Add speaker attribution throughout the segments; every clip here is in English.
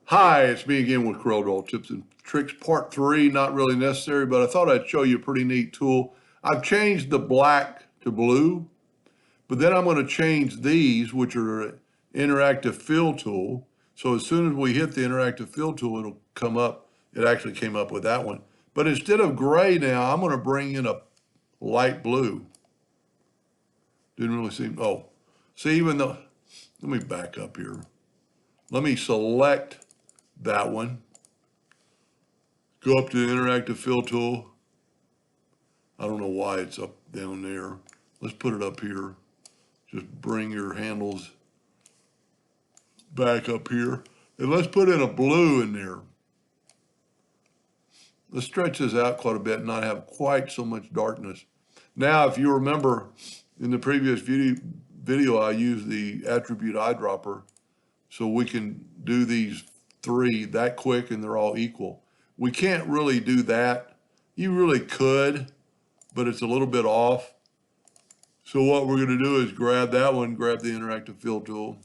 Speaker 1: Hi, it's me again with Corel Draw Tips and Tricks Part 3. Not really necessary, but I thought I'd show you a pretty neat tool. I've changed the black to blue, but then I'm going to change these, which are an interactive fill tool. So as soon as we hit the interactive fill tool, it'll come up. It actually came up with that one. But instead of gray now, I'm going to bring in a light blue. Didn't really seem, see, even though, let me back up here. Let me select that one. Go up to the interactive fill tool. I don't know why it's up down there. Let's put it up here. Just bring your handles back up here. And let's put in a blue in there. Let's stretch this out quite a bit and not have quite so much darkness. Now, if you remember in the previous video, I used the attribute eyedropper so we can do these three that quick and they're all equal. We can't really do that. You really could, but it's a little bit off. So what we're going to do is grab that one, grab the interactive fill tool,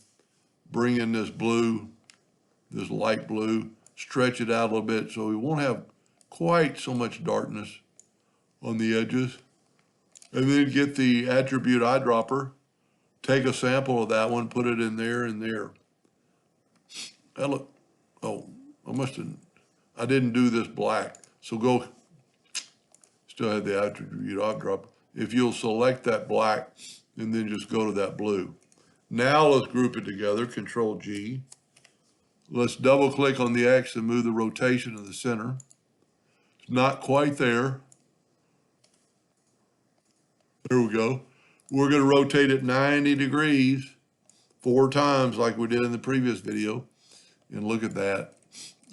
Speaker 1: bring in this blue, this light blue, stretch it out a little bit so we won't have quite so much darkness on the edges. And then get the attribute eyedropper, take a sample of that one, put it in there and there. That look, I didn't do this black. So go, still have the attribute eyedropper. If you'll select that black and then just go to that blue. Now let's group it together, Control G. Let's double click on the X and move the rotation of the center. It's not quite there. There we go. We're going to rotate it 90 degrees 4 times like we did in the previous video. And look at that.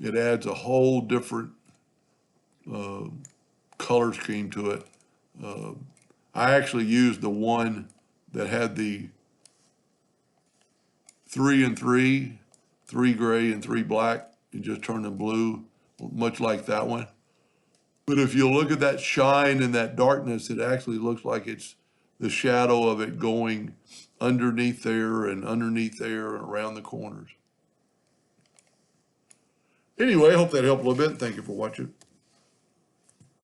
Speaker 1: It adds a whole different color scheme to it. I actually used the one that had the 3 and 3, 3 gray and 3 black, and just turned them blue, much like that one. But if you look at that shine and that darkness, it actually looks like it's the shadow of it going underneath there and around the corners. Anyway, I hope that helped a little bit. Thank you for watching.